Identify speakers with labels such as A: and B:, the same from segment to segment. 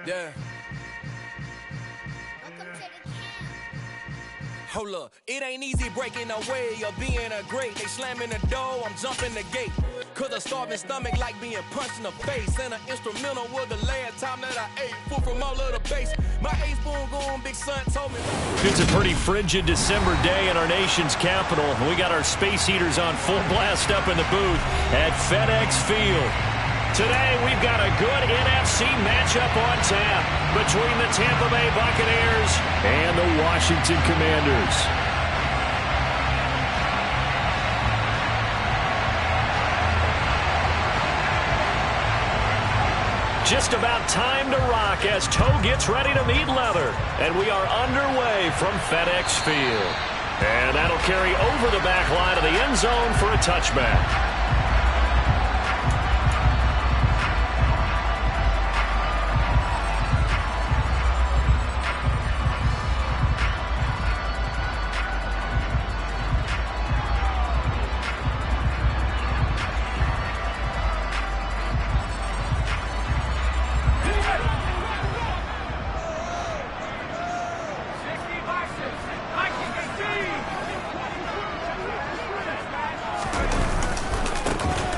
A: Yeah. Hold up, it ain't easy breaking away or being a great. They slamming the door, I'm jumping the gate. Cause a starving stomach like being punched in the face. And an instrumental was the last time that I ate. Food from all of the base. My A-spoon going, big son told me.
B: It's a pretty frigid December day in our nation's capital. We got our space heaters on full blast up in the booth at FedEx Field. Today, we've got a good NFC matchup on tap between the Tampa Bay Buccaneers and the Washington Commanders. Just about time to rock as toe gets ready to meet leather. And we are underway from FedEx Field. And that'll carry over the back line of the end zone for a touchback.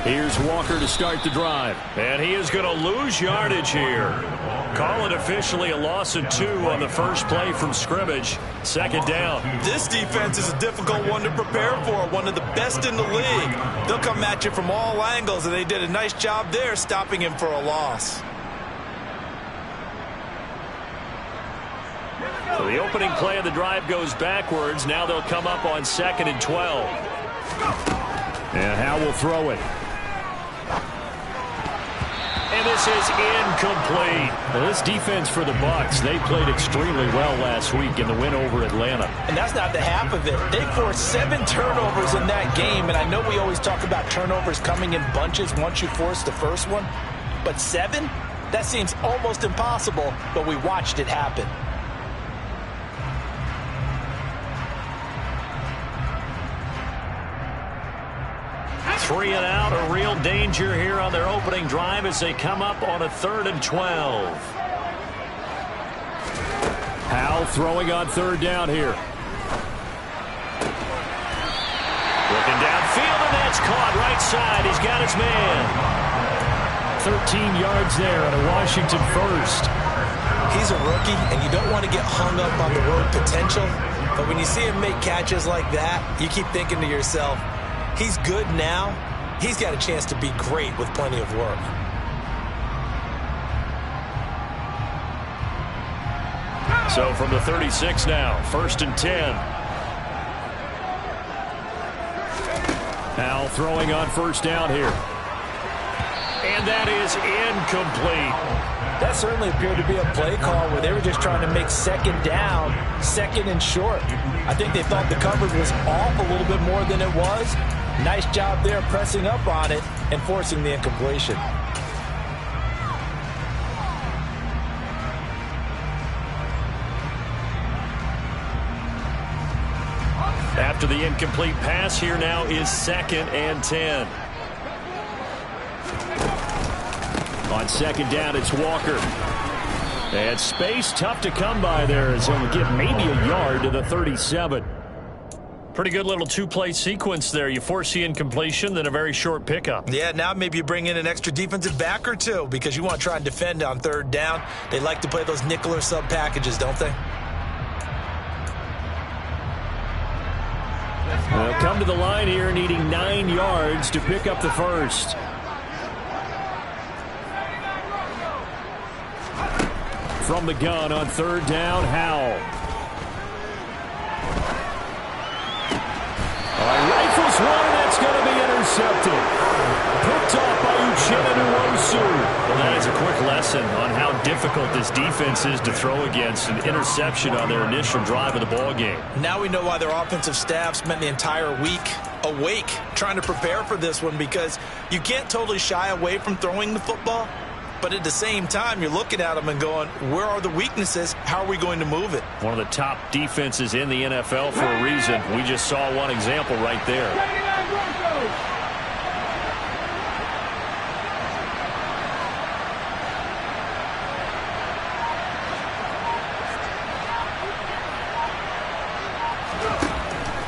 B: Here's Walker to start the drive. And he is going to lose yardage here. Call it officially a loss of 2 on the first play from scrimmage. Second down.
C: This defense is a difficult one to prepare for. One of the best in the league. They'll come at you from all angles, and they did a nice job there stopping him for a loss.
B: So the opening play of the drive goes backwards. Now they'll come up on 2nd and 12. And Howe will throw it. And this is incomplete. Well, this defense for the Bucs, they played extremely well last week in the win over Atlanta.
C: And that's not the half of it. They forced 7 turnovers in that game, and I know we always talk about turnovers coming in bunches once you force the first one, but 7? That seems almost impossible, but we watched it happen.
B: Three and out, a real danger here on their opening drive as they come up on a 3rd and 12. Howe throwing on 3rd down here. Looking downfield, and that's caught right side. He's got his man. 13 yards there on a Washington first.
C: He's a rookie, and you don't want to get hung up on the word potential, but when you see him make catches like that, you keep thinking to yourself, he's good now. He's got a chance to be great with plenty of work.
B: So from the 36 now, 1st and 10. Howe throwing on 1st down here. And that is incomplete.
C: That certainly appeared to be a play call where they were just trying to make 2nd down, 2nd and short. I think they thought the coverage was off a little bit more than it was. Nice job there pressing up on it and forcing the incompletion.
B: After the incomplete pass, here now is 2nd and 10. On 2nd down, it's Walker. And space tough to come by there as he'll get maybe a yard to the 37. Pretty good little 2-play sequence there. You force the incompletion, then a very short pickup.
C: Yeah, now maybe you bring in an extra defensive back or two because you want to try and defend on 3rd down. They like to play those nickel or sub packages, don't they?
B: They'll come to the line here needing 9 yards to pick up the first. From the gun on 3rd down, Howe. Rifles one, and that's going to be intercepted. Picked off by Uchenna Nwosu. Well, that is a quick lesson on how difficult this defense is to throw against. An interception on their initial drive of the ball game.
C: Now we know why their offensive staff spent the entire week awake trying to prepare for this one, because you can't totally shy away from throwing the football. But at the same time, you're looking at them and going, where are the weaknesses? How are we going to move it?
B: One of the top defenses in the NFL for a reason. We just saw one example right there.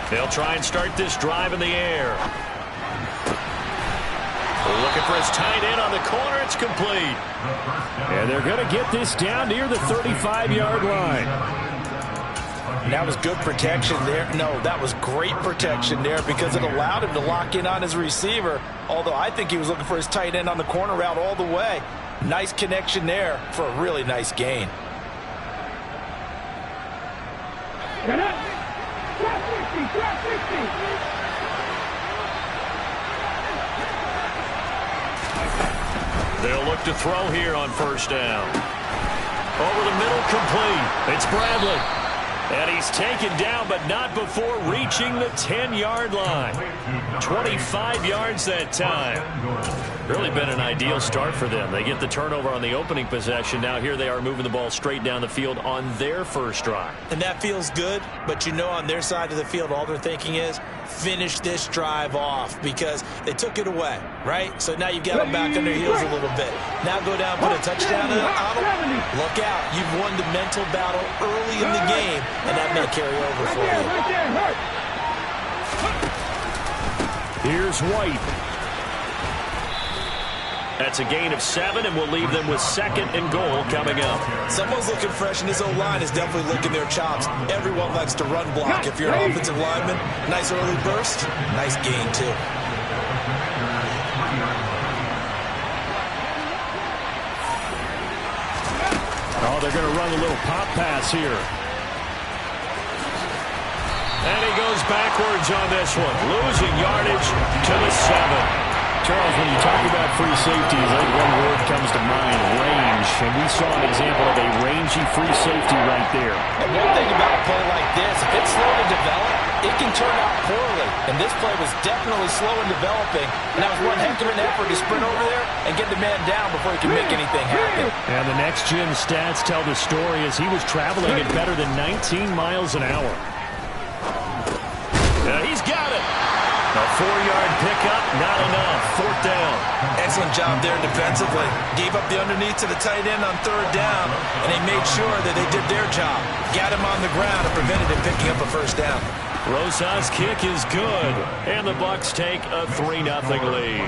B: They'll try and start this drive in the air. Looking for his tight end on the corner. It's complete. And they're going to get this down near the 35-yard line.
C: And that was good protection there. No, that was great protection there because it allowed him to lock in on his receiver, although I think he was looking for his tight end on the corner route all the way. Nice connection there for a really nice gain.
B: They'll look to throw here on first down. Over the middle, complete. It's Bradley. And he's taken down, but not before reaching the 10-yard line. 25 yards that time. Really been an ideal start for them. They get the turnover on the opening possession. Now here they are moving the ball straight down the field on their first drive.
C: And that feels good, but you know on their side of the field, all they're thinking is finish this drive off because they took it away, right? So now you've got them back on their heels a little bit. Now go down, put a touchdown on them. Look out. You've won the mental battle early in the game, and that may carry over for
B: you. Here's White. That's a gain of 7, and we'll leave them with 2nd and goal coming up.
C: Someone's looking fresh, and his O-line is definitely licking their chops. Everyone likes to run block. If you're an offensive lineman, nice early burst, nice gain, too.
B: Oh, they're going to run a little pop pass here. And he goes backwards on this one, losing yardage to the 7.
D: Charles, when you talk about free safeties, I think one word comes to mind, range. And we saw an example of a rangy free safety right there.
C: And one thing about a play like this, if it's slow to develop, it can turn out poorly. And this play was definitely slow in developing. And that was one heck of an effort to sprint over there and get the man down before he can make anything happen.
B: And the next gen stats tell the story as he was traveling at better than 19 miles an hour. He's got it. A 4-yard pickup, not enough. 4th down.
C: Excellent job there defensively. Gave up the underneath to the tight end on 3rd down, and they made sure that they did their job. Got him on the ground and prevented him picking up a 1st down.
B: Rosas' kick is good, and the Bucs take a 3-0 lead.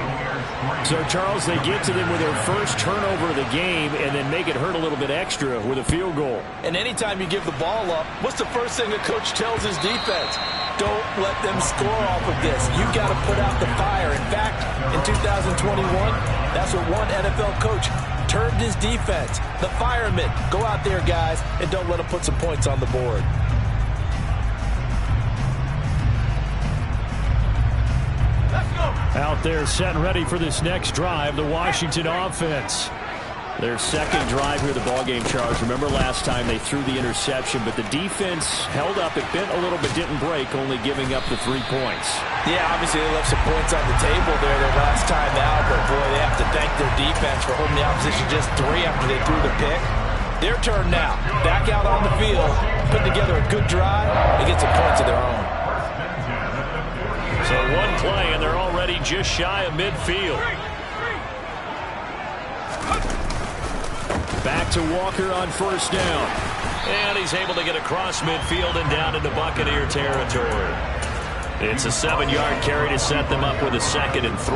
D: So, Charles, they get to them with their first turnover of the game and then make it hurt a little bit extra with a field goal.
C: And anytime you give the ball up, what's the first thing a coach tells his defense? Don't let them score off of this. You got to put out the fire. In fact, in 2021, that's what one NFL coach termed his defense. The firemen. Go out there, guys, and don't let them put some points on the board.
B: Out there set and ready for this next drive, the Washington offense. Their second drive here of the ballgame, Charles. Remember last time they threw the interception, but the defense held up. It bent a little but didn't break, only giving up the 3 points.
C: Yeah, obviously they left some points on the table there their last time out, but boy, they have to thank their defense for holding the opposition just 3 after they threw the pick. Their turn now. Back out on the field, put together a good drive, and get some points of their own.
B: So one play, and they're already just shy of midfield. Back to Walker on 1st down. And he's able to get across midfield and down into Buccaneer territory. It's a 7-yard carry to set them up with a 2nd and 3.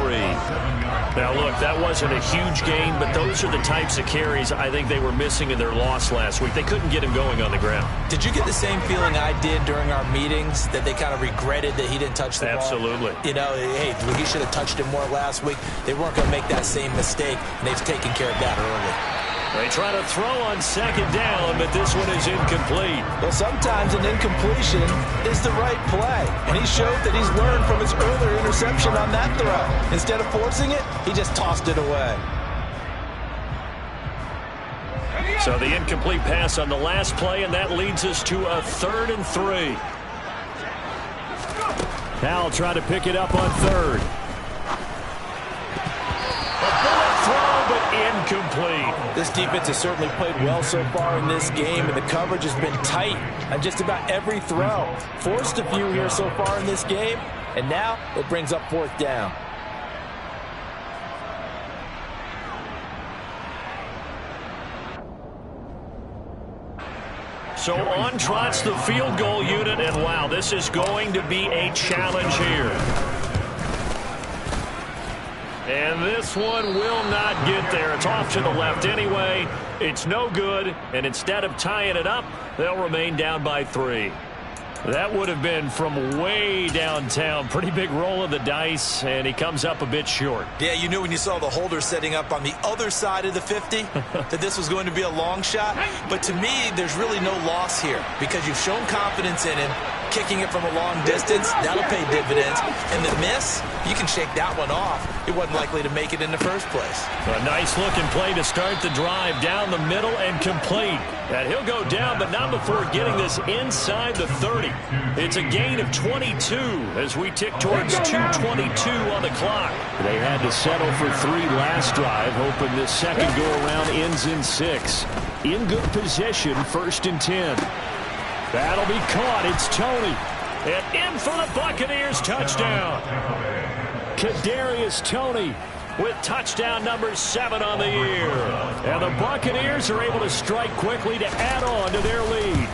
B: Now, look, that wasn't a huge gain, but those are the types of carries I think they were missing in their loss last week. They couldn't get him going on the ground.
C: Did you get the same feeling I did during our meetings, that they kind of regretted that he didn't touch the ball?
B: Absolutely.
C: You know, hey, he should have touched it more last week. They weren't going to make that same mistake, and they've taken care of that early.
B: They try to throw on 2nd down, but this one is incomplete.
C: Well, sometimes an incompletion is the right play. And he showed that he's learned from his earlier interception on that throw. Instead of forcing it, he just tossed it away.
B: So the incomplete pass on the last play, and that leads us to a 3rd and 3. Now try to pick it up on 3rd. Incomplete.
C: This defense has certainly played well so far in this game, and the coverage has been tight on just about every throw. Forced a few here so far in this game, and now it brings up 4th down.
B: So on trots the field goal unit, and wow, this is going to be a challenge here. And this one will not get there. It's off to the left anyway. It's no good, and instead of tying it up, they'll remain down by 3. That would have been from way downtown. Pretty big roll of the dice, and he comes up a bit short.
C: Yeah, you knew when you saw the holder setting up on the other side of the 50 that this was going to be a long shot. But to me, there's really no loss here because you've shown confidence in him. Kicking it from a long distance, that'll pay dividends. And the miss, you can shake that one off. It wasn't likely to make it in the first place.
B: A nice-looking play to start the drive down the middle and complete. And he'll go down, but not before getting this inside the 30. It's a gain of 22 as we tick towards 2:22 on the clock. They had to settle for 3 last drive, hoping this second go-around ends in 6. In good position, 1st and 10. That'll be caught. It's Toney. And in for the Buccaneers touchdown. Kadarius Toney with touchdown number 7 on the year. And the Buccaneers are able to strike quickly to add on to their lead.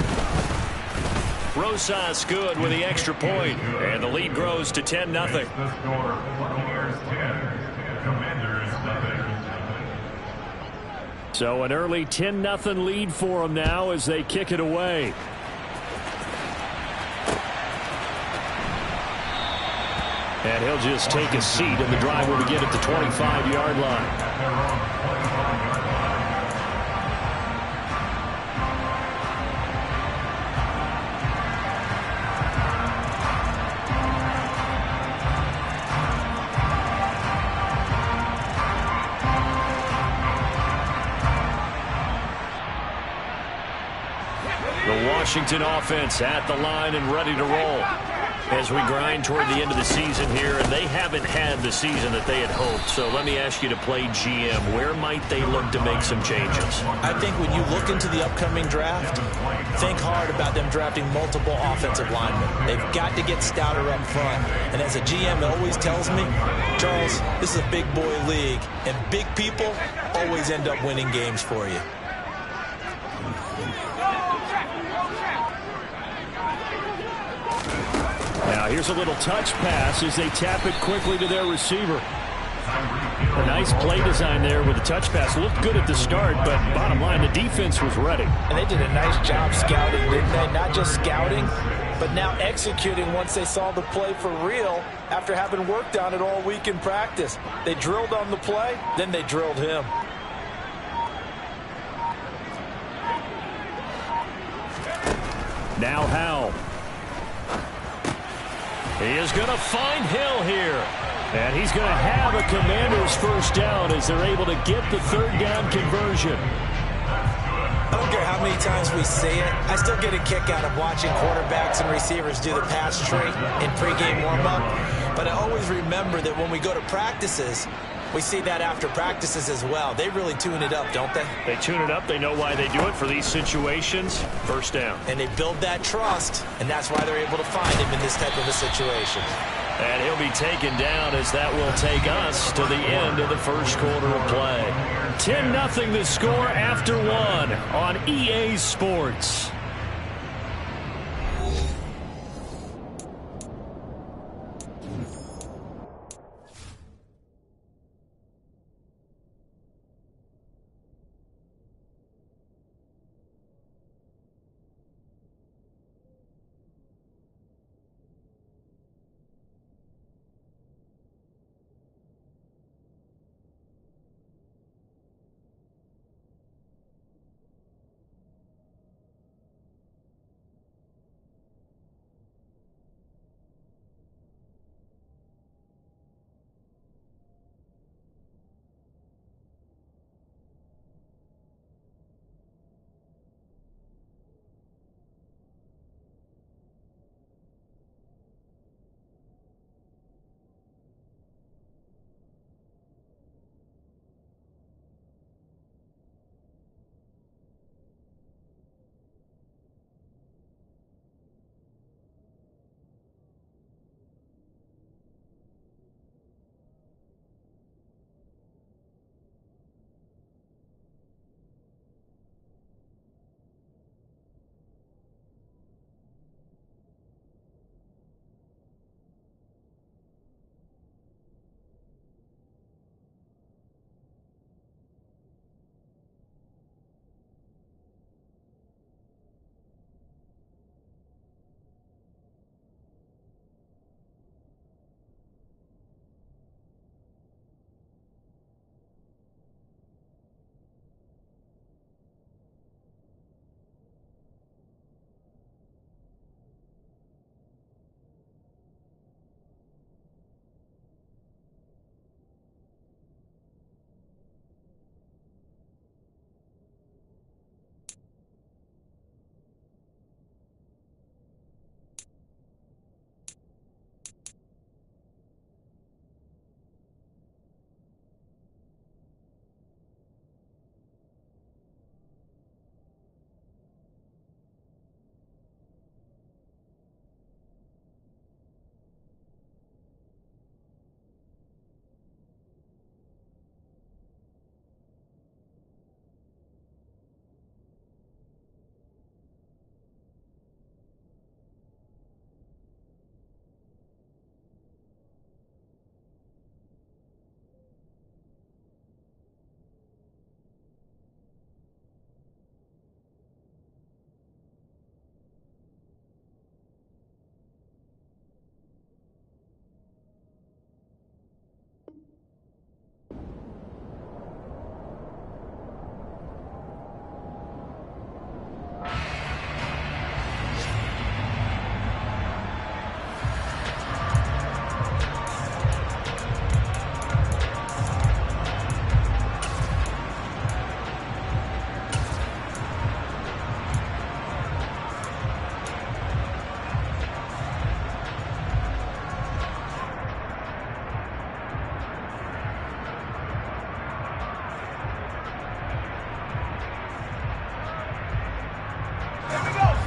B: Rosas good with the extra point, and the lead grows to 10-0. So an early 10-0 lead for them now as they kick it away. And he'll just take a seat, and the drive will begin at the 25-yard line. The Washington offense at the line and ready to roll as we grind toward the end of the season here, and they haven't had the season that they had hoped. So let me ask you to play GM. Where might they look to make some changes?
C: I think when you look into the upcoming draft, think hard about them drafting multiple offensive linemen. They've got to get stouter up front. And as a GM, it always tells me, Charles, this is a big boy league, and big people always end up winning games for you.
B: Now here's a little touch pass as they tap it quickly to their receiver. A nice play design there with the touch pass. Looked good at the start, but bottom line, the defense was ready.
C: And they did a nice job scouting, didn't they? Not just scouting, but now executing once they saw the play for real after having worked on it all week in practice. They drilled on the play, then they drilled him.
B: Now Howell. He is going to find Hill here. And he's going to have a Commanders first down as they're able to get the 3rd down conversion.
C: I don't care how many times we say it, I still get a kick out of watching quarterbacks and receivers do the pass tree in pregame warm-up. But I always remember that when we go to practices, we see that after practices as well. They really tune it up, don't they?
B: They tune it up. They know why they do it for these situations. First down.
C: And they build that trust, and that's why they're able to find him in this type of a situation.
B: And he'll be taken down as that will take us to the end of the first quarter of play. 10-0 the score after 1 on EA Sports.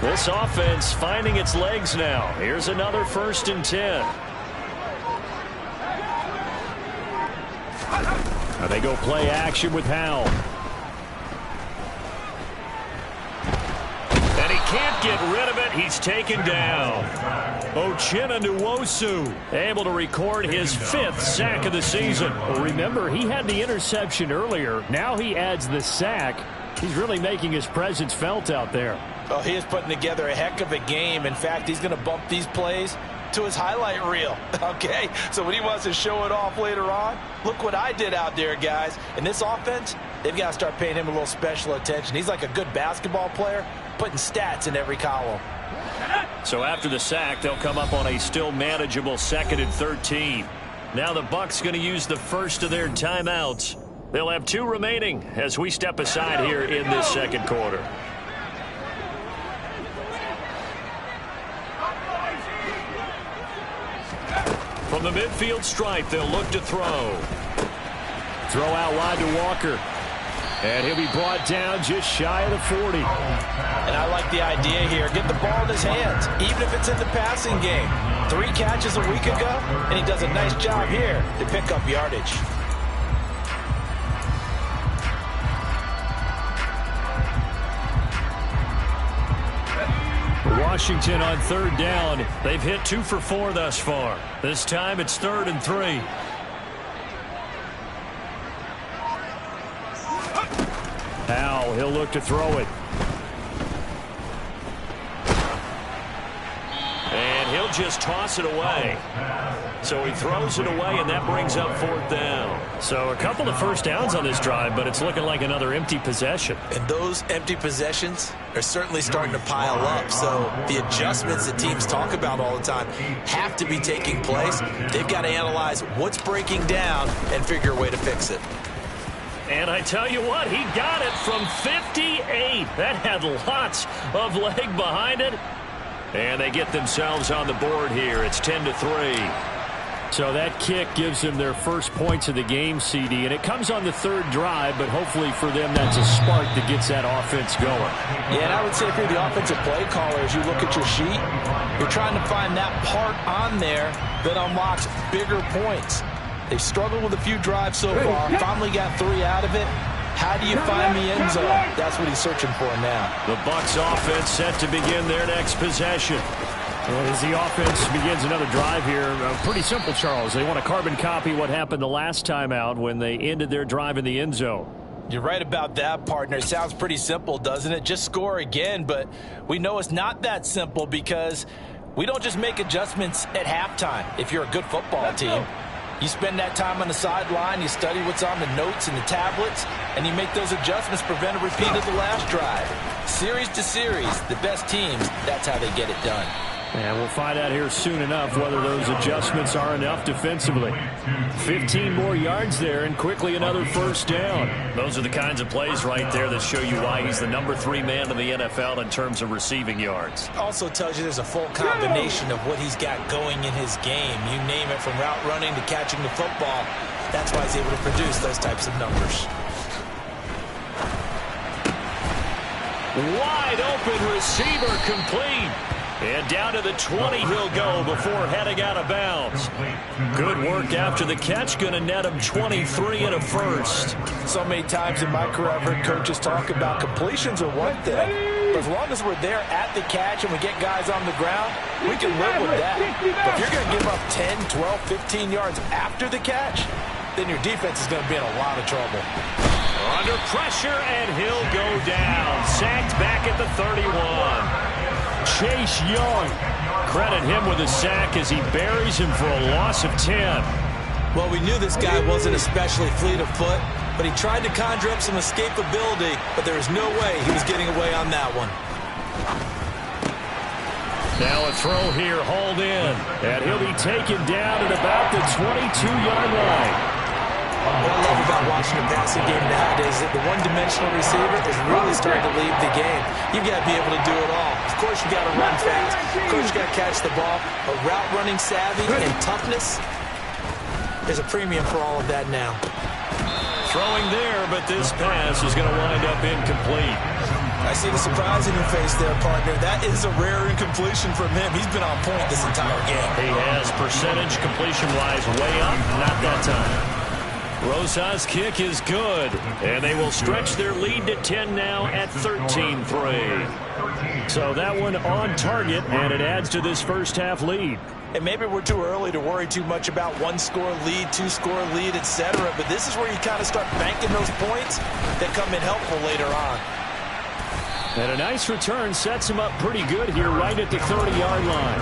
B: This offense finding its legs now. Here's another 1st and 10. Now they go play action with Howell. And he can't get rid of it. He's taken down. Uchenna Nwosu able to record his 5th sack of the season.
D: Well, remember, he had the interception earlier. Now he adds the sack. He's really making his presence felt out there.
C: Oh, he is putting together a heck of a game. In fact, he's going to bump these plays to his highlight reel. Okay, so when he wants to show it off later on, look what I did out there, guys. In this offense, they've got to start paying him a little special attention. He's like a good basketball player, putting stats in every column.
B: So after the sack, they'll come up on a still manageable 2nd and 13. Now the Bucs going to use the first of their timeouts. They'll have 2 remaining as we step aside here in this 2nd quarter. From the midfield stripe, they'll look to throw.
D: Throw out wide to Walker. And he'll be brought down just shy of the 40.
C: And I like the idea here. Get the ball in his hands, even if it's in the passing game. 3 catches a week ago, and he does a nice job here to pick up yardage.
B: Washington on 3rd down. They've hit 2 for 4 thus far. This time it's 3rd and 3.
D: Howell, he'll look to throw it.
B: And he'll just toss it away. So he throws it away, and that brings up 4th down. So a couple of first downs on this drive, but it's looking like another empty possession.
C: And those empty possessions are certainly starting to pile up. So the adjustments that teams talk about all the time have to be taking place. They've got to analyze what's breaking down and figure a way to fix it.
B: And I tell you what, he got it from 58. That had lots of leg behind it. And they get themselves on the board here. It's 10-3.
D: So that kick gives them their first points of the game, CD, and it comes on the 3rd drive, but hopefully for them that's a spark that gets that offense going.
C: Yeah, and I would say if you're the offensive play caller, as you look at your sheet, you're trying to find that part on there that unlocks bigger points. They've struggled with a few drives so far, finally got 3 out of it. How do you find the end zone? That's what he's searching for now.
B: The Bucs offense set to begin their next possession.
D: Well, as the offense begins another drive here, pretty simple, Charles. They want to carbon copy what happened the last time out when they ended their drive in the end zone.
C: You're right about that, partner. It sounds pretty simple, doesn't it? Just score again, but we know it's not that simple because we don't just make adjustments at halftime if you're a good football team. You spend that time on the sideline, you study what's on the notes and the tablets, and you make those adjustments, prevent a repeat of the last drive. Series to series, the best teams, that's how they get it done.
D: And we'll find out here soon enough whether those adjustments are enough defensively. 15 more yards there and quickly another first down.
B: Those are the kinds of plays right there that show you why he's the number 3 man in the NFL in terms of receiving yards.
C: Also tells you there's a full combination of what he's got going in his game. You name it, from route running to catching the football. That's why he's able to produce those types of numbers.
B: Wide open receiver complete. And down to the 20 he'll go before heading out of bounds. Good work after the catch. Going to net him 23 and a first.
C: So many times in my career I've heard coaches talk about completions are one thing. But as long as we're there at the catch and we get guys on the ground, we can live with that. But if you're going to give up 10, 12, 15 yards after the catch, then your defense is going to be in a lot of trouble.
B: Under pressure, and he'll go down. Sacked back at the 31.
D: Chase Young.
B: Credit him with a sack as he buries him for a loss of 10.
C: Well, we knew this guy wasn't especially fleet of foot, but he tried to conjure up some escapability, but there was no way he was getting away on that one.
B: Now a throw here, hauled in. And he'll be taken down at about the 22-yard line.
C: What I love about watching the passing game nowadays is that the one-dimensional receiver is really starting to leave the game. You've got to be able to do it all. Of course, you've got to run fast. Of course, you've got to catch the ball. But route running savvy and toughness, there's a premium for all of that now.
B: Throwing there, but this pass is going to wind up incomplete.
C: I see the surprise in your face there, partner. That is a rare incompletion from him. He's been on point this entire game.
D: He has percentage completion-wise way up. Not that time. Rosas' kick is good, and they will stretch their lead to 10 now at 13-3. So that one on target, and it adds to this first half lead.
C: And maybe we're too early to worry too much about one-score lead, two-score lead, etc. But this is where you kind of start banking those points that come in helpful later on.
D: And a nice return sets him up pretty good here right at the 30-yard line.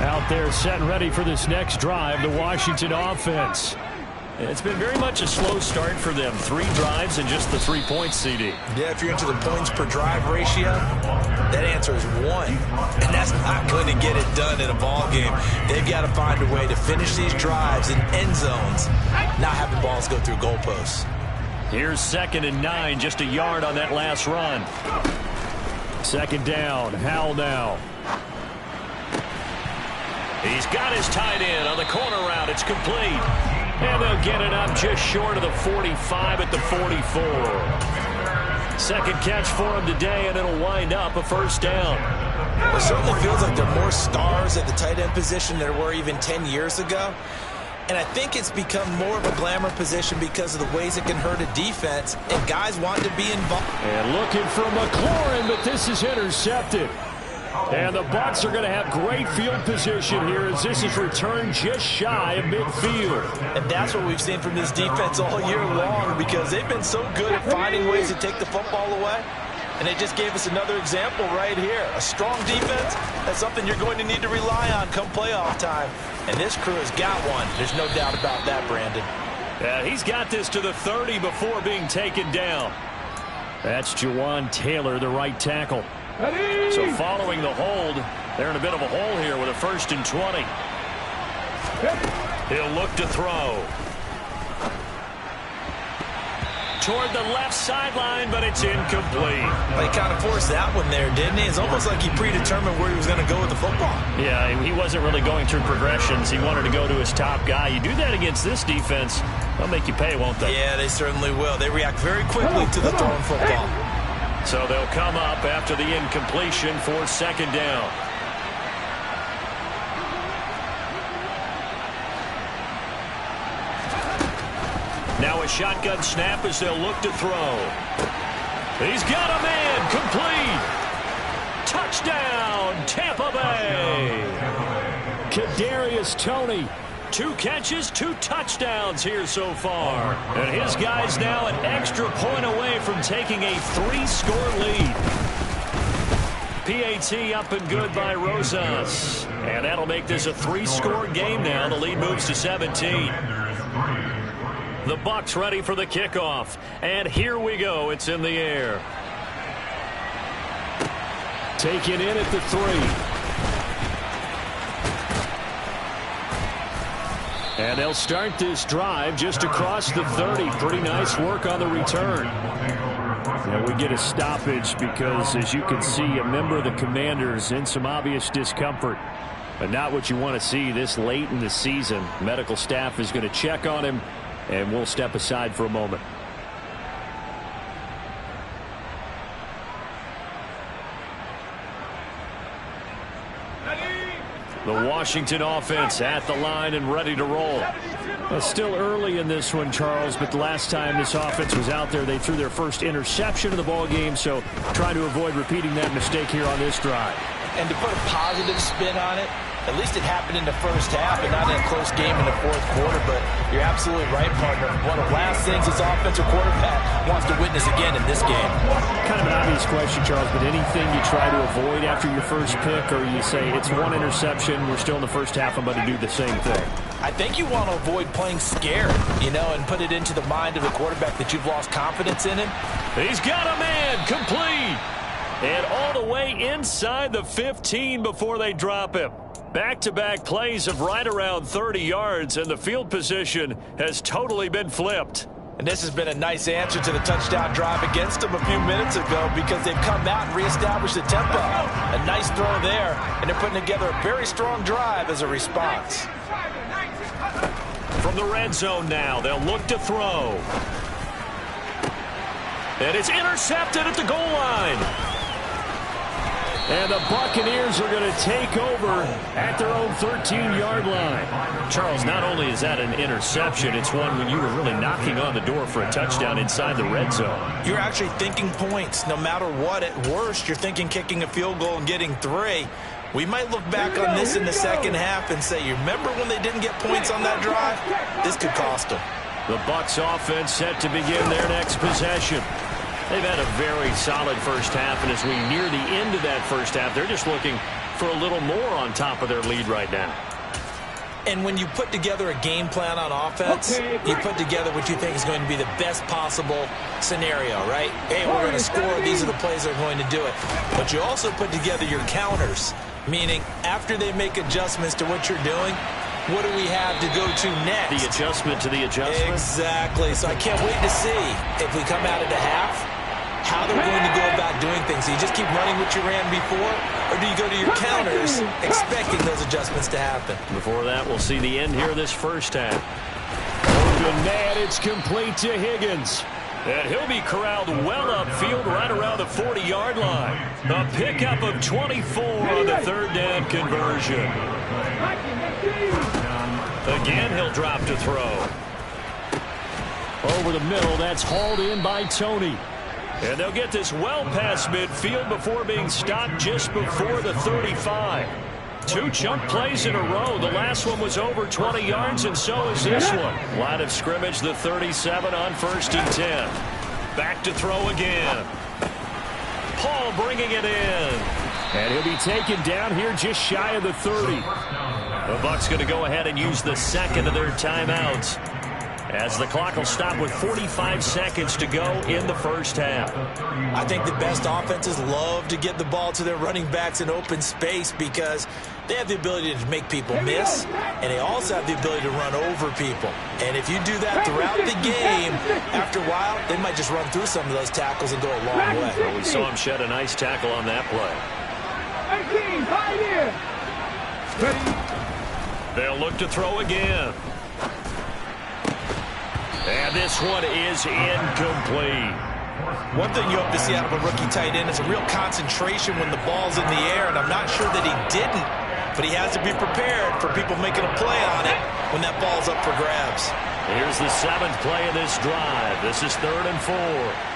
D: Out there set and ready for this next drive, the Washington offense. It's been very much a slow start for them. 3 drives and just the 3 points, CD.
C: Yeah, if you're into the points per drive ratio, that answer is 1. And that's not going to get it done in a ball game. They've got to find a way to finish these drives in end zones, not having balls go through goalposts.
D: Here's 2nd and 9, just a yard on that last run. 2nd down, Howell now. He's got his tight end on the corner route. It's complete. And they'll get it up just short of the 45 at the 44. Second catch for him today, and it'll wind up a first down.
C: It certainly feels like there are more stars at the tight end position than there were even 10 years ago. And I think it's become more of a glamour position because of the ways it can hurt a defense, and guys want to be involved.
D: And looking for McLaurin, but this is intercepted. And the Bucs are going to have great field position here as this is returned just shy of midfield.
C: And that's what we've seen from this defense all year long, because they've been so good at finding ways to take the football away. And they just gave us another example right here. A strong defense, that's something you're going to need to rely on come playoff time. And this crew has got one. There's no doubt about that, Brandon.
D: Yeah, he's got this to the 30 before being taken down. That's Jawan Taylor, the right tackle. So following the hold, they're in a bit of a hole here with a 1st and 20. He'll look to throw. Toward the left sideline, but it's incomplete.
C: Well, he kind of forced that one there, didn't he? It's almost like he predetermined where he was going to go with the football.
D: Yeah, he wasn't really going through progressions. He wanted to go to his top guy. You do that against this defense, they'll make you pay, won't they?
C: Yeah, they certainly will. They react very quickly to the thrown football.
D: So they'll come up after the incompletion for 2nd down. Now a shotgun snap as they'll look to throw. He's got a man, complete. Touchdown, Tampa Bay. Kadarius Toney. 2 catches, 2 touchdowns here so far. And his guys now an extra point away from taking a 3-score lead. PAT up and good by Rosas. And that'll make this a 3-score game now. The lead moves to 17. The Bucs ready for the kickoff. And here we go. It's in the air. Taken in at the 3. And they'll start this drive just across the 30. Pretty nice work on the return. And we get a stoppage because, as you can see, a member of the Commanders in some obvious discomfort. But not what you want to see this late in the season. Medical staff is going to check on him, and we'll step aside for a moment. The Washington offense at the line and ready to roll. It's still early in this one, Charles, but the last time this offense was out there, they threw their first interception of the ball game, so try to avoid repeating that mistake here on this drive.
C: And to put a positive spin on it, at least it happened in the first half and not in a close game in the 4th quarter, but you're absolutely right, partner. One of the last things this offensive quarterback wants to witness again in this game.
D: Kind of an obvious question, Charles, but anything you try to avoid after your first pick, or you say it's 1 interception, we're still in the first half, I'm going to do the same thing?
C: I think you want to avoid playing scared, and put it into the mind of the quarterback that you've lost confidence in him.
D: He's got a man, complete. And all the way inside the 15 before they drop him. Back-to-back plays of right around 30 yards, and the field position has totally been flipped.
C: And this has been a nice answer to the touchdown drive against them a few minutes ago, because they've come out and reestablished the tempo. A nice throw there, and they're putting together a very strong drive as a response.
B: From the red zone now, they'll look to throw. And it's intercepted at the goal line. And the Buccaneers are going to take over at their own 13-yard line. Charles, not only is that an interception, it's one when you were really knocking on the door for a touchdown inside the red zone.
C: You're actually thinking points. No matter what, at worst, you're thinking kicking a field goal and getting 3. We might look back on this in the second half and say, you remember when they didn't get points on that drive? This could cost them.
B: The Bucs offense set to begin their next possession. They've had a very solid first half, and as we near the end of that first half, they're just looking for a little more on top of their lead right now.
C: And when you put together a game plan on offense, you put together what you think is going to be the best possible scenario, right? Hey, we're going to score. These are the plays that are going to do it. But you also put together your counters, meaning after they make adjustments to what you're doing, what do we have to go to next?
B: The adjustment to the adjustment?
C: Exactly. So I can't wait to see if we come out of the half, how they're going to go about doing things. Do you just keep running what you ran before, or do you go to your counters expecting those adjustments to happen?
B: Before that, we'll see the end here of this first half. Open man, it's complete to Higgins. And he'll be corralled well upfield right around the 40-yard line. A pickup of 24 on the third down conversion. Again, he'll drop to throw. Over the middle, that's hauled in by Tony. And they'll get this well past midfield before being stopped just before the 35. 2 chunk plays in a row. The last one was over 20 yards, and so is this one. Line of scrimmage, the 37 on 1st and 10. Back to throw again. Paul bringing it in. And he'll be taken down here just shy of the 30. The Bucs going to go ahead and use the second of their timeouts, as the clock will stop with 45 seconds to go in the first half.
C: I think the best offenses love to get the ball to their running backs in open space because they have the ability to make people miss, and they also have the ability to run over people. And if you do that throughout the game, after a while, they might just run through some of those tackles and go a long way.
B: Well, we saw him shed a nice tackle on that play. They'll look to throw again. And this one is incomplete.
C: One thing you hope to see out of a rookie tight end is a real concentration when the ball's in the air, and I'm not sure that he didn't, but he has to be prepared for people making a play on it when that ball's up for grabs.
B: Here's the 7th play of this drive. This is 3rd and 4.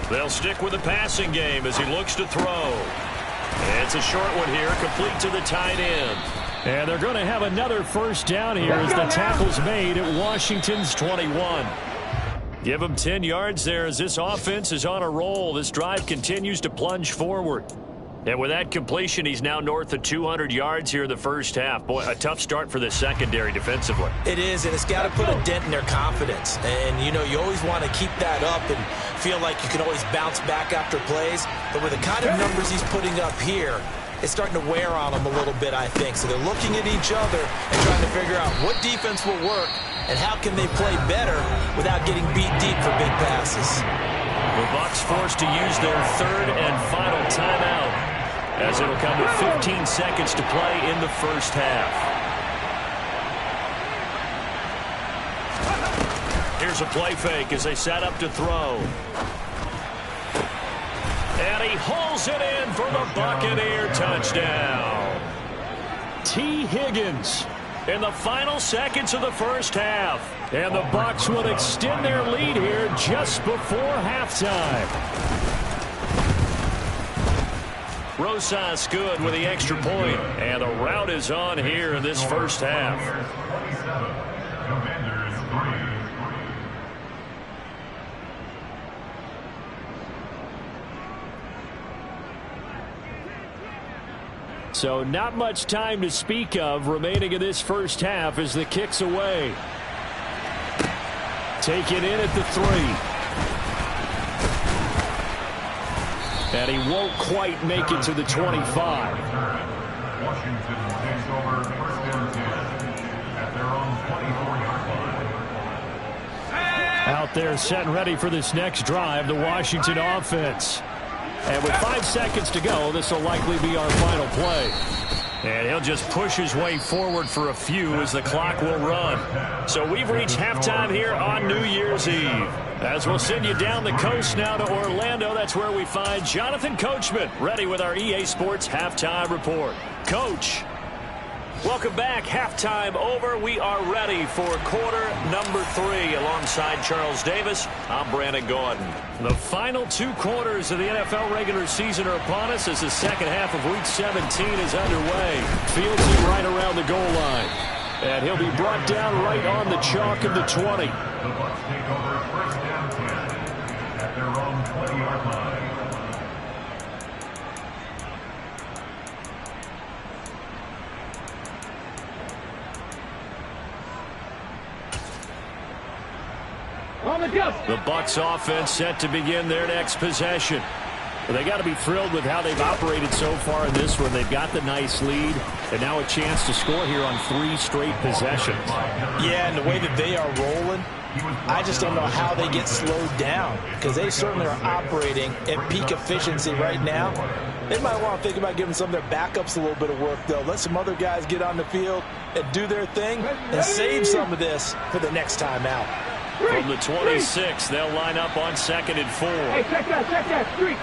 B: They'll stick with the passing game as he looks to throw. It's a short one here, complete to the tight end. And they're going to have another first down here as the tackle's made at Washington's 21. Give them 10 yards there as this offense is on a roll. This drive continues to plunge forward. And with that completion, he's now north of 200 yards here in the first half. Boy, a tough start for the secondary defensively.
C: It is, and it's got to put a dent in their confidence. And, you know, you always want to keep that up and feel like you can always bounce back after plays. But with the kind of numbers he's putting up here, it's starting to wear on them a little bit, I think. So they're looking at each other and trying to figure out what defense will work and how can they play better without getting beat deep for big passes.
B: The Bucs forced to use their 3rd and final timeout, as it'll come with 15 seconds to play in the first half. Here's a play fake as they set up to throw. And he hauls it in for the Buccaneer touchdown. T. Higgins in the final seconds of the first half. And the Bucs will extend their lead here just before halftime. Rosas good with the extra point, and the route is on here in this first half. So not much time to speak of remaining in this first half as the kick's away. Taken in at the 3. And he won't quite make it to the 25.
D: Out there set and ready for this next drive, the Washington offense. And with 5 seconds to go, this will likely be our final play. And he'll just push his way forward for a few as the clock will run. So we've reached halftime here on New Year's Eve. As we'll send you down the coast now to Orlando, that's where we find Jonathan Coachman, ready with our EA Sports Halftime Report. Coach. Welcome back. Halftime over. We are ready for quarter number 3. Alongside Charles Davis, I'm Brandon Gordon. The final 2 quarters of the NFL regular season are upon us as the second half of Week 17 is underway. Fields it right around the goal line. And he'll be brought down right on the chalk of the 20.
E: The Bucs take over first down 10 at their own 20-yard line.
D: The Bucs offense set to begin their next possession. Well, they got to be thrilled with how they've operated so far in this one. They've got the nice lead, and now a chance to score here on 3 straight possessions.
C: Yeah, and the way that they are rolling, I just don't know how they get slowed down, because they certainly are operating at peak efficiency right now. They might want to think about giving some of their backups a little bit of work, though. Let some other guys get on the field and do their thing and save some of this for the next time out.
D: From the 26, they'll line up on 2nd and 4.
F: Hey, check that. Street.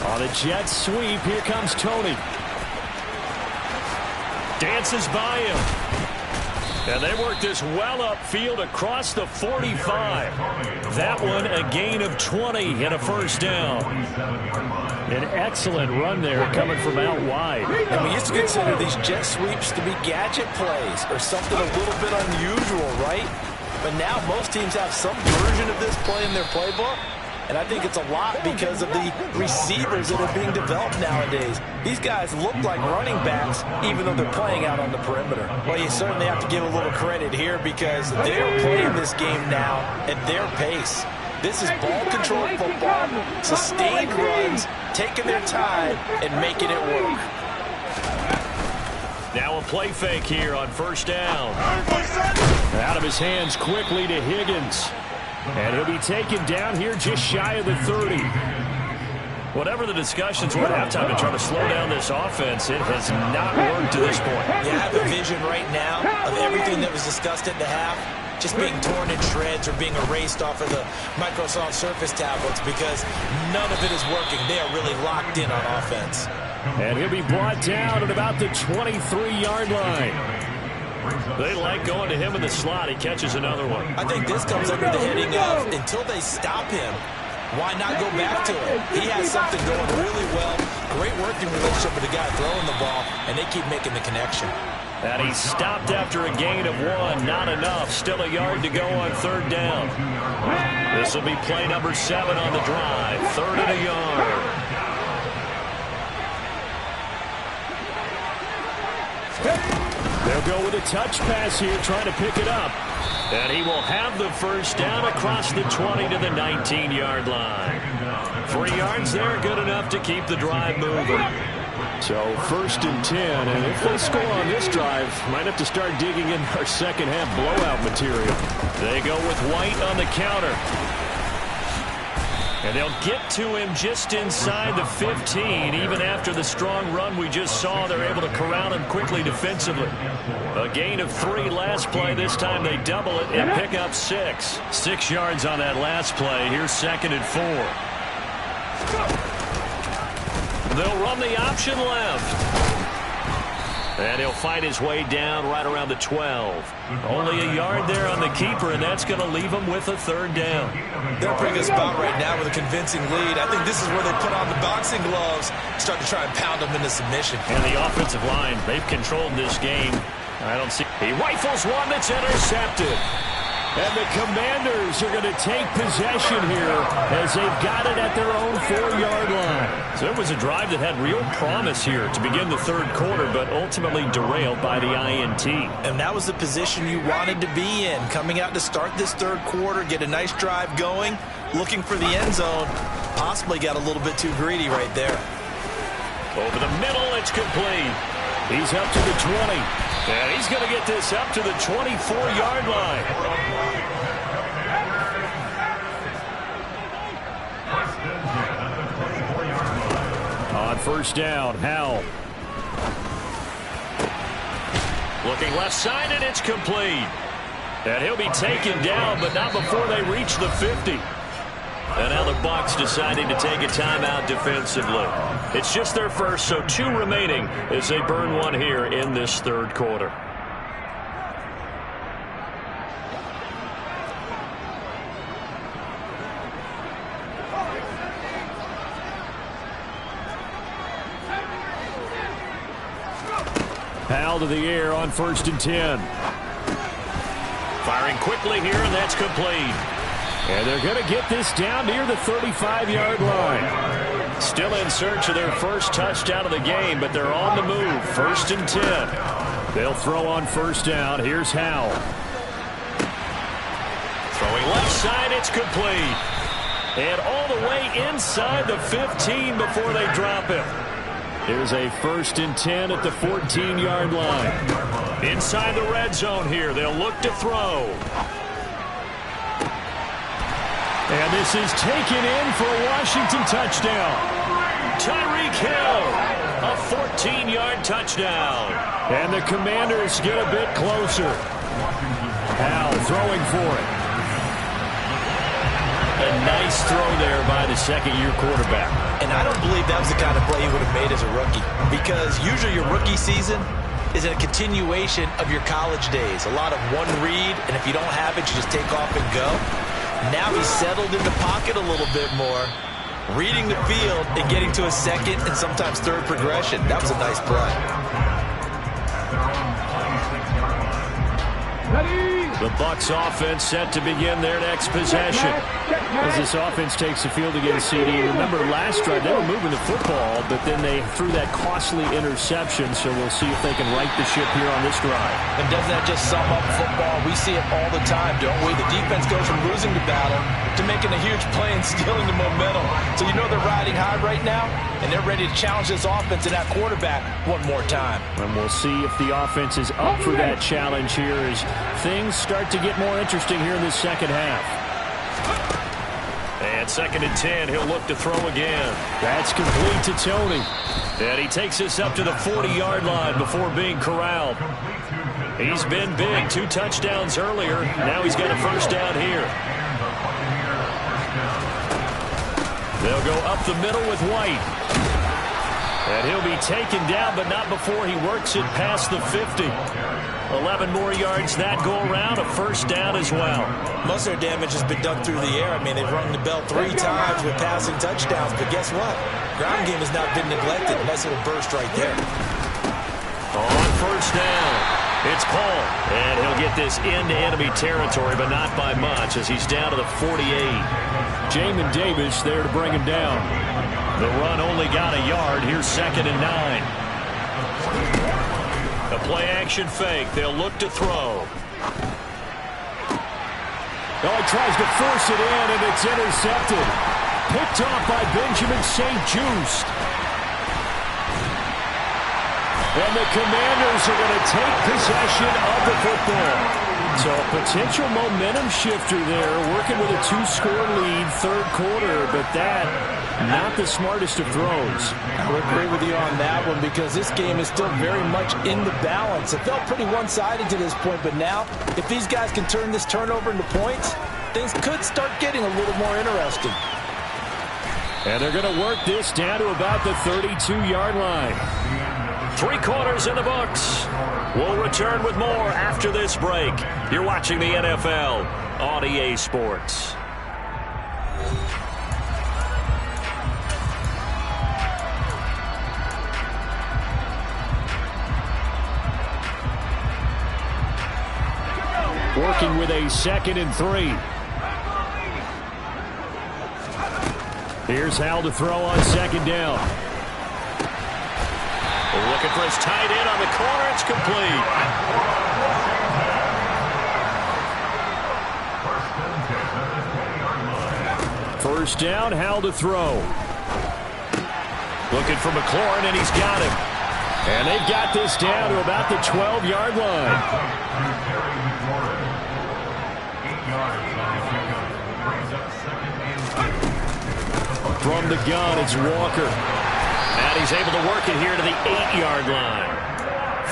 D: On a jet sweep, here comes Tony. Dances by him. And they work this well upfield across the 45. That one a gain of 20 and a first down. An excellent run there coming from out wide.
C: And we used to consider these jet sweeps to be gadget plays or something a little bit unusual, right? But now most teams have some version of this play in their playbook. And I think it's a lot because of the receivers that are being developed nowadays. These guys look like running backs, even though they're playing out on the perimeter. Well, you certainly have to give a little credit here because they're playing this game now at their pace. This is ball-controlled football, sustained runs, taking their time, and making it work.
D: Now a play fake here on first down. Out of his hands quickly to Higgins. And he'll be taken down here just shy of the 30. Whatever the discussions were at halftime to try to slow down this offense, it has not worked to this point.
C: You have a vision right now of everything that was discussed at the half just being torn in shreds or being erased off of the Microsoft Surface tablets because none of it is working. They are really locked in on offense.
D: And he'll be brought down at about the 23-yard line. They like going to him in the slot. He catches another one.
C: I think this comes under the heading of until they stop him, why not go back to him? He has something going really well. Great working relationship with the guy throwing the ball, and they keep making the connection.
D: And he stopped after a gain of 1. Not enough. Still a yard to go on third down. This will be play number 7 on the drive. 3rd and a yard. They'll go with a touch pass here, trying to pick it up. And he will have the first down across the 20 to the 19-yard line. 3 yards there, good enough to keep the drive moving. So 1st and 10, and if they score on this drive, might have to start digging in our second half blowout material. They go with White on the counter. And they'll get to him just inside the 15. Even after the strong run we just saw, they're able to corral him quickly defensively. A gain of 3 last play. This time they double it and pick up 6. 6 yards on that last play. Here's 2nd and 4. They'll run the option left. And he'll find his way down right around the 12. Only a yard there on the keeper, and that's going to leave him with a 3rd down.
C: They're in a pretty good spot right now with a convincing lead. I think this is where they put on the boxing gloves, start to try and pound them into submission.
D: And the offensive line, they've controlled this game. I don't see. He rifles one that's intercepted. And the Commanders are going to take possession here as they've got it at their own 4-yard line. So it was a drive that had real promise here to begin the 3rd quarter, but ultimately derailed by the INT.
C: And that was the position you wanted to be in, coming out to start this 3rd quarter, get a nice drive going, looking for the end zone. Possibly got a little bit too greedy right there.
D: Over the middle, it's complete. He's up to the 20. And he's going to get this up to the 24-yard line. On first down, Howell. Looking left side, and it's complete. And he'll be taken down, but not before they reach the 50. And now the Bucs deciding to take a timeout defensively. It's just their first, so 2 remaining as they burn one here in this third quarter. Howell to the air on 1st and 10. Firing quickly here, and that's complete. And they're going to get this down near the 35-yard line. Still in search of their first touchdown of the game, but they're on the move. 1st and 10. They'll throw on first down. Here's Howell. Throwing left side, it's complete. And all the way inside the 15 before they drop it. Here's a 1st and 10 at the 14-yard line. Inside the red zone here. They'll look to throw. And this is taken in for a Washington touchdown. Tyreek Hill, a 14-yard touchdown. And the Commanders get a bit closer. Howell throwing for it. A nice throw there by the second-year quarterback.
C: And I don't believe that was the kind of play he would have made as a rookie, because usually your rookie season is a continuation of your college days. A lot of one read, and if you don't have it, you just take off and go. Now he's settled in the pocket a little bit more, reading the field and getting to a second and sometimes third progression. That was a nice play.
D: The Bucs offense set to begin their next possession. As this offense takes the field against CD. Remember last drive, they were moving the football, but then they threw that costly interception, so we'll see if they can right the ship here on this drive.
C: And doesn't that just sum up football? We see it all the time, don't we? The defense goes from losing the battle to making a huge play and stealing the momentum. So you know they're riding high right now, and they're ready to challenge this offense and that quarterback one more time.
D: And we'll see if the offense is up for that challenge here as things start to get more interesting here in this second half. And 2nd and 10, he'll look to throw again. That's complete to Tony. And he takes this up to the 40-yard line before being corralled. He's been big, 2 touchdowns earlier. Now he's got a first down here. They'll go up the middle with White. And he'll be taken down, but not before he works it past the 50. 11 more yards that go around, a first down as well.
C: Most of their damage has been done through the air. I mean, they've rung the bell 3 times with passing touchdowns, but guess what? Ground game has not been neglected. Nice little burst right there.
D: On first down, it's called. And he'll get this into enemy territory, but not by much as he's down to the 48. Jamin Davis there to bring him down. The run only got a yard. Here's 2nd and 9. A play-action fake. They'll look to throw. Oh, he tries to force it in, and it's intercepted. Picked off by Benjamin St-Juste. And the Commanders are going to take possession of the football. So a potential momentum shifter there, working with a 2-score lead, third quarter, but that, not the smartest of throws.
C: I would agree with you on that one because this game is still very much in the balance. It felt pretty one-sided to this point, but now, if these guys can turn this turnover into points, things could start getting a little more interesting.
D: And they're going to work this down to about the 32-yard line. 3 quarters in the books. We'll return with more after this break. You're watching the NFL on EA Sports. Working with a 2nd and 3. Here's Howell to throw on 2nd down. Looking for his tight end on the corner. It's complete. First down, Howell to throw. Looking for McLaurin, and he's got him. And they've got this down to about the 12-yard line. From the gun, it's Walker. And he's able to work it here to the 8-yard line.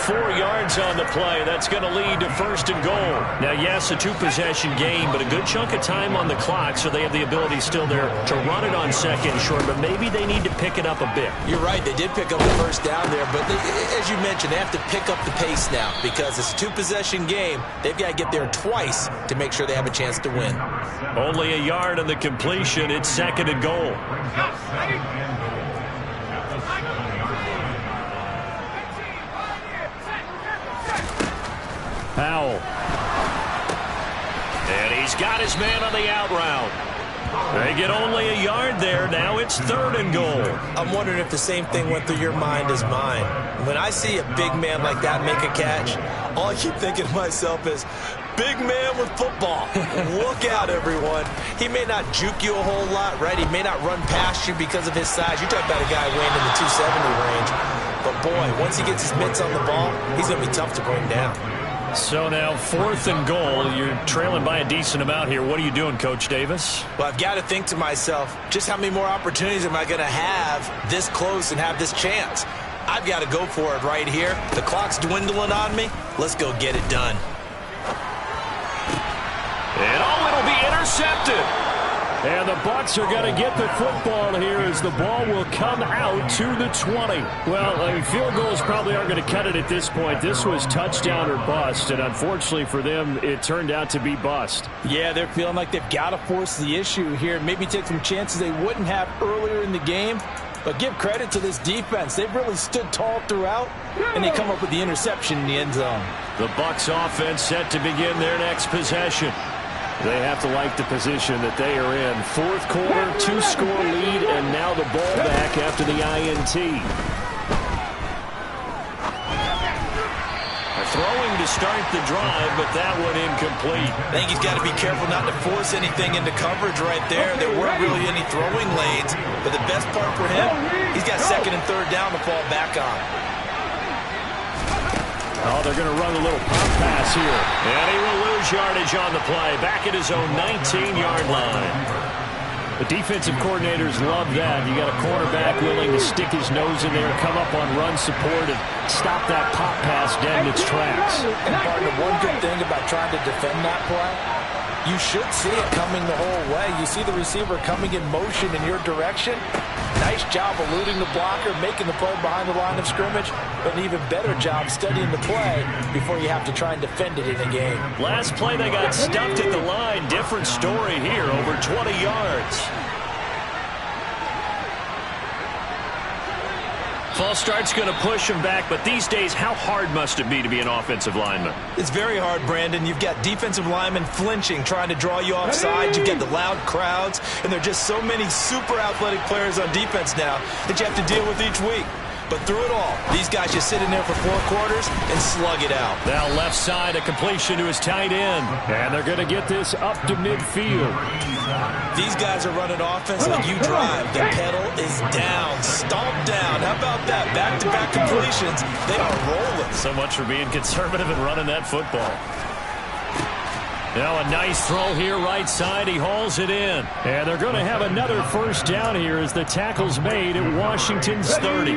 D: 4 yards on the play. That's going to lead to 1st and goal. Now, yes, a 2-possession game, but a good chunk of time on the clock, so they have the ability still there to run it on 2nd and short, but maybe they need to pick it up a bit.
C: You're right. They did pick up the 1st down there, but as you mentioned, they have to pick up the pace now because it's a 2-possession game. They've got to get there twice to make sure they have a chance to win.
B: Only a yard on the completion. It's 2nd and goal.
D: Powell.
B: And he's got his man on the out route. They get only a yard there. Now it's 3rd and goal.
C: I'm wondering if the same thing went through your mind as mine. When I see a big man like that make a catch, all I keep thinking to myself is, big man with football. Look out, everyone. He may not juke you a whole lot, right? He may not run past you because of his size. You're talking about a guy weighing in the 270 range. But, boy, once he gets his mitts on the ball, he's going to be tough to bring down.
B: So now 4th and goal. You're trailing by a decent amount here. What are you doing, Coach Davis?
C: Well, I've got to think to myself, just how many more opportunities am I going to have this close and have this chance? I've got to go for it right here. The clock's dwindling on me. Let's go get it done.
B: And it'll be intercepted.
D: And the Bucs are going to get the football here as the ball will come out to the 20. Well, I mean, field goals probably aren't going to cut it at this point. This was touchdown or bust, and unfortunately for them, it turned out to be bust.
G: Yeah, they're feeling like they've got to force the issue here, maybe take some chances they wouldn't have earlier in the game. But give credit to this defense. They've really stood tall throughout, and they come up with the interception in the end zone.
B: The Bucs offense set to begin their next possession.
D: They have to like the position that they are in. 4th quarter, 2-score lead, and now the ball back after the INT.
B: Throwing to start the drive, but that one incomplete.
C: I think he's got to be careful not to force anything into coverage right there. There weren't really any throwing lanes, but the best part for him, he's got 2nd and 3rd down to fall back on.
D: Oh, they're going to run a little pump pass here.
B: And he will lose yardage on the play, back at his own 19-yard line.
D: The defensive coordinators love that. You got a cornerback willing to stick his nose in there, come up on run support, and stop that pop pass dead in its tracks.
G: And partner, one good thing about trying to defend that play, you should see it coming the whole way. You see the receiver coming in motion in your direction. Nice job eluding the blocker, making the play behind the line of scrimmage, but an even better job studying the play before you have to try and defend it in a game.
B: Last play, they got stuffed at the line. Different story here, over 20 yards. False start's going to push him back, but these days, how hard must it be to be an offensive lineman?
C: It's very hard, Brandon. You've got defensive linemen flinching, trying to draw you offside. You've got the loud crowds, and there are just so many super athletic players on defense now that you have to deal with each week. But through it all, these guys just sit in there for 4 quarters and slug it out.
B: Now left side, a completion to his tight end.
D: And they're going to get this up to midfield.
C: These guys are running offense like you drive. The pedal is down, stomped down. How about that? Back-to-back completions. They are rolling.
B: So much for being conservative and running that football. Now a nice throw here right side. He hauls it in.
D: And they're going to have another 1st down here as the tackle's made at Washington's 30.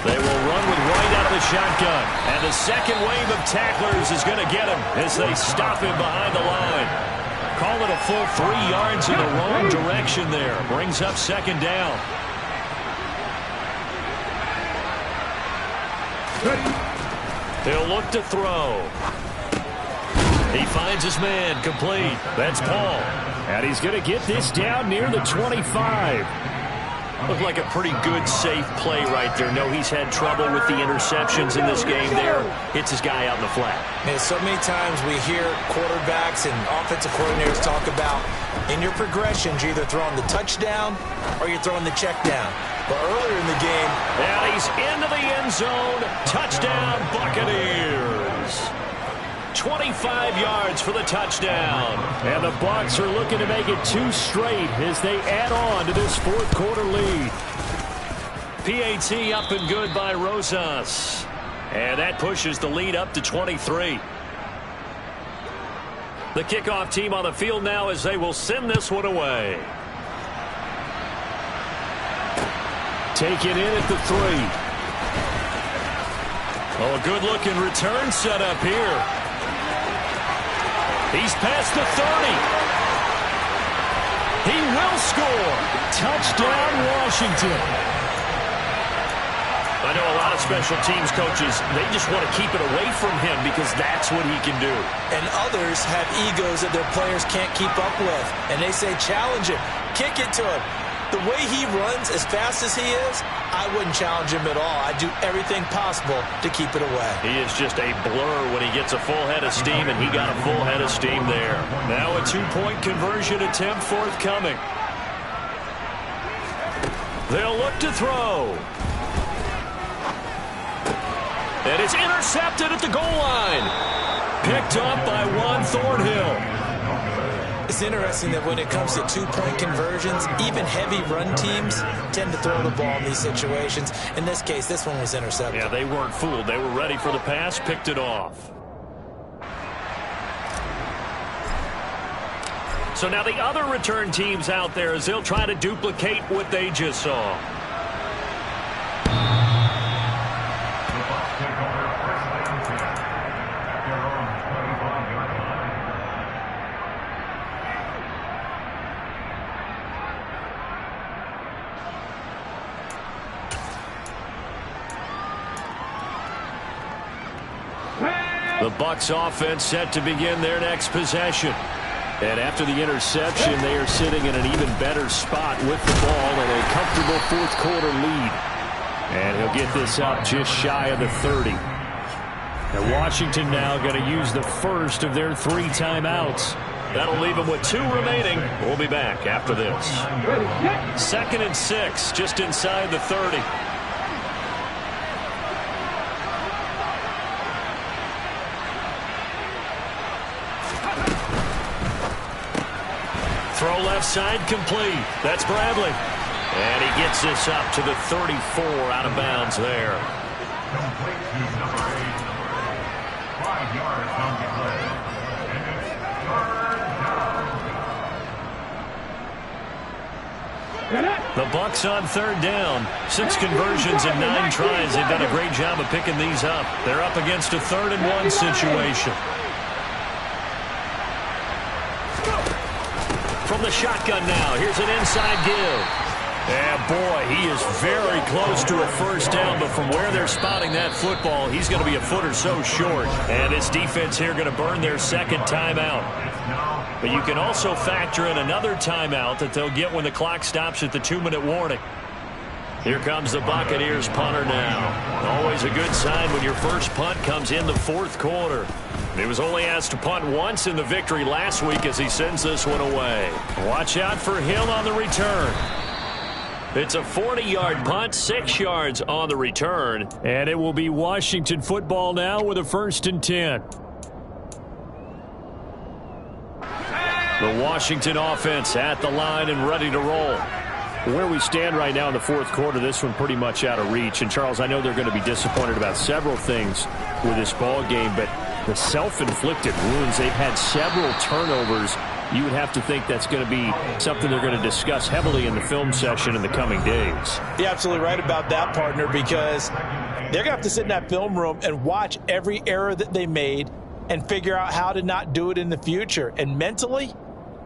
B: They will run with White out of the shotgun. And the second wave of tacklers is going to get him as they stop him behind the line. Call it a full 3 yards in the wrong direction there. Brings up 2nd down. He'll look to throw. He finds his man, complete. That's Paul.
D: And he's going to get this down near the 25.
B: Looked like a pretty good, safe play right there. No, he's had trouble with the interceptions in this game there. Hits his guy out in the flat.
C: Man, so many times we hear quarterbacks and offensive coordinators talk about in your progressions, you're either throwing the touchdown or you're throwing the check down. But earlier in the game,
B: and he's into the end zone. Touchdown, Buccaneers.
D: 25 yards for the touchdown. And the Bucs are looking to make it 2 straight as they add on to this fourth quarter lead. PAT up and good by Rosas. And that pushes the lead up to 23. The kickoff team on the field now as they will send this one away. Taken in at the 3. Oh, a good-looking return set up here. He's past the 30. He will score. Touchdown, Washington.
B: I know a lot of special teams coaches, they just want to keep it away from him because that's what he can do.
C: And others have egos that their players can't keep up with. And they say, challenge him, kick it to him. The way he runs as fast as he is, I wouldn't challenge him at all. I'd do everything possible to keep it away.
B: He is just a blur when he gets a full head of steam, and he got a full head of steam there.
D: Now a 2-point conversion attempt forthcoming. They'll look to throw. And it's intercepted at the goal line. Picked up by Juan Thornhill.
C: It's interesting that when it comes to 2-point conversions, even heavy run teams tend to throw the ball in these situations. In this case, this one was intercepted.
B: Yeah, they weren't fooled. They were ready for the pass, picked it off. So now the other return teams out there as they'll try to duplicate what they just saw.
D: The Bucs offense set to begin their next possession. And after the interception, they are sitting in an even better spot with the ball and a comfortable fourth quarter lead. And he'll get this up just shy of the 30. And Washington now going to use the first of their 3 timeouts. That'll leave them with 2 remaining. We'll be back after this. 2nd and 6, just inside the 30. Throw left side complete. That's Bradley. And he gets this up to the 34 out of bounds there.
E: Complete to number 8. 5 yards on the play. And it's 3rd down.
D: The Bucs on 3rd down. 6 conversions and 9 tries. They've done a great job of picking these up. They're up against a 3rd and 1 situation. From the shotgun now, here's an inside give. And boy, he is very close to a first down, but from where they're spotting that football, he's going to be a foot or so short. And this defense here going to burn their 2nd timeout. But you can also factor in another timeout that they'll get when the clock stops at the 2-minute warning. Here comes the Buccaneers punter now. Always a good sign when your first punt comes in the 4th quarter. He was only asked to punt once in the victory last week as he sends this one away. Watch out for Hill on the return. It's a 40-yard punt, 6 yards on the return. And it will be Washington football now with a 1st and 10. The Washington offense at the line and ready to roll. Where we stand right now in the 4th quarter, this one pretty much out of reach. And, Charles, I know they're going to be disappointed about several things with this ball game, but the self-inflicted wounds, they've had several turnovers. You would have to think that's going to be something they're going to discuss heavily in the film session in the coming days.
C: You're absolutely right about that, partner, because they're going to have to sit in that film room and watch every error that they made and figure out how to not do it in the future. And mentally,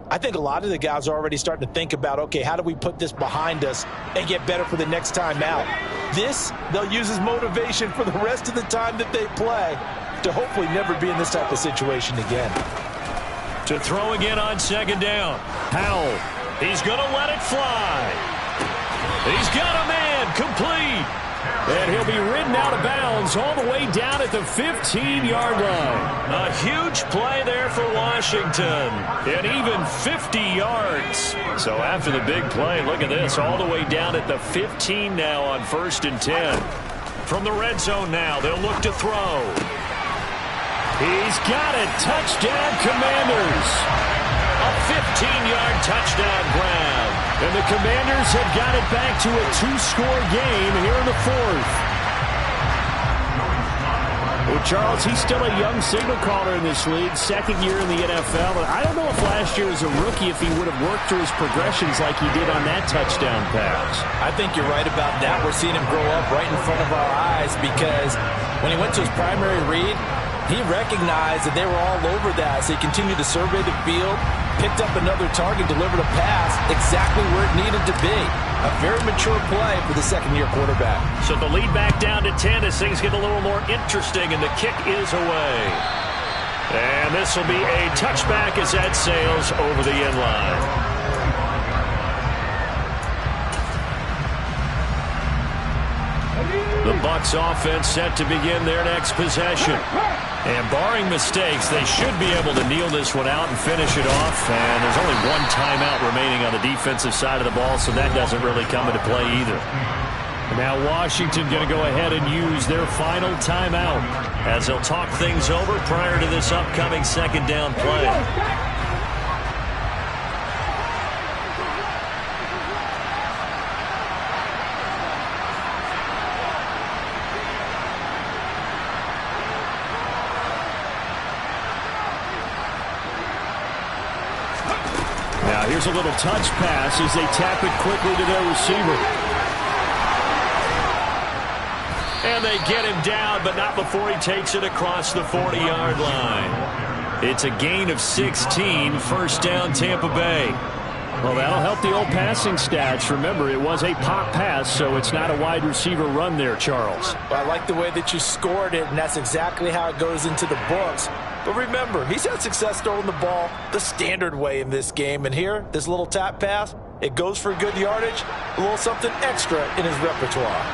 C: I think a lot of the guys are already starting to think about, okay, how do we put this behind us and get better for the next time out? This, they'll use as motivation for the rest of the time that they play to hopefully never be in this type of situation again.
D: To throw again on 2nd down. Howell, he's going to let it fly. He's got a man, complete. And he'll be ridden out of bounds all the way down at the 15-yard line. A huge play there for Washington. And even 50 yards. So after the big play, look at this, all the way down at the 15 now on 1st and 10. From the red zone now, they'll look to throw. He's got it. Touchdown, Commanders. A 15-yard touchdown grab. And the Commanders have got it back to a 2-score game here in the fourth. Well, Charles, he's still a young signal caller in this league, second year in the NFL. But I don't know if last year as a rookie, if he would have worked through his progressions like he did on that touchdown pass.
G: I think you're right about that. We're seeing him grow up right in front of our eyes because when he went to his primary read, he recognized that they were all over that. So he continued to survey the field, picked up another target, delivered a pass exactly where it needed to be. A very mature play for the second-year quarterback.
B: So the lead back down to 10 as things get a little more interesting, and the kick is away. And this will be a touchback as that sails over the end line. The Bucs offense set to begin their next possession. And barring mistakes, they should be able to kneel this one out and finish it off. And there's only one timeout remaining on the defensive side of the ball, so that doesn't really come into play either. Now Washington going to go ahead and use their final timeout as they'll talk things over prior to this upcoming second down play.
D: Here's a little touch pass as they tap it quickly to their receiver.
B: And they get him down, but not before he takes it across the 40-yard line. It's a gain of 16, first down Tampa Bay.
D: Well, that'll help the old passing stats. Remember, it was a pop pass, so it's not a wide receiver run there, Charles.
G: Well, I like the way that you scored it, and that's exactly how it goes into the books. But remember, he's had success throwing the ball the standard way in this game. And here, this little tap pass, it goes for good yardage, a little something extra in his repertoire.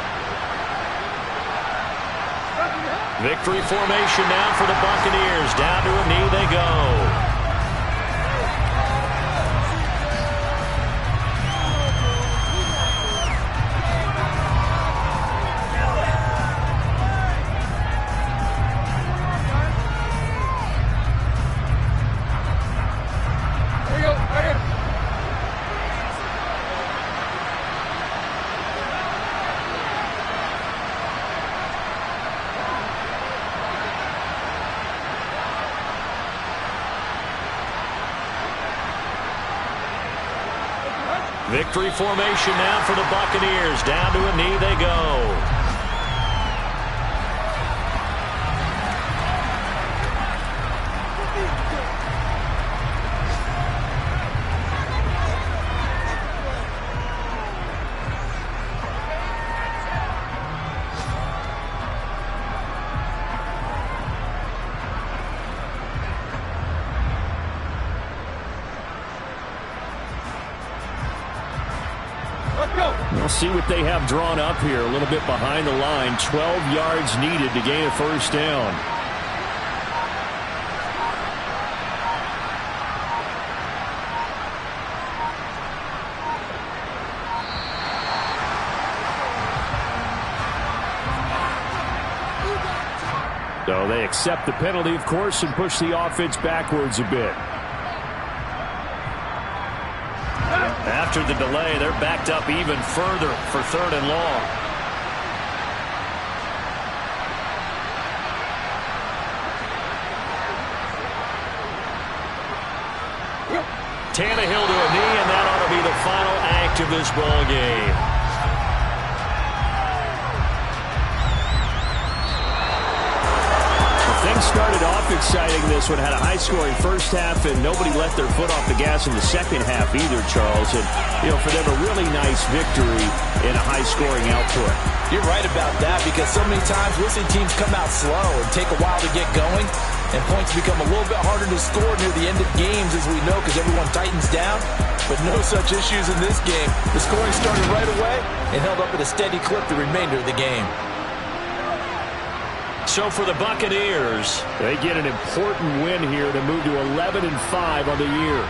B: Victory formation now for the Buccaneers. Down to a knee they go. Victory formation now for the Buccaneers. Down to a knee they go.
D: We'll see what they have drawn up here. A little bit behind the line. 12 yards needed to gain a first down. So they accept the penalty, of course, and push the offense backwards a bit.
B: After the delay, they're backed up even further for third and long. Tannehill to a knee, and that ought to be the final act of this ball game.
D: Things started off exciting. This one had a high-scoring first half, and nobody let their foot off the gas in the second half either, Charles. And, for them, a really nice victory in a high-scoring output.
G: You're right about that because so many times we'll see teams come out slow and take a while to get going, and points become a little bit harder to score near the end of games, as we know, because everyone tightens down. But no such issues in this game. The scoring started right away and held up at a steady clip the remainder of the game.
B: So for the Buccaneers,
D: they get an important win here to move to 11-5 on the year.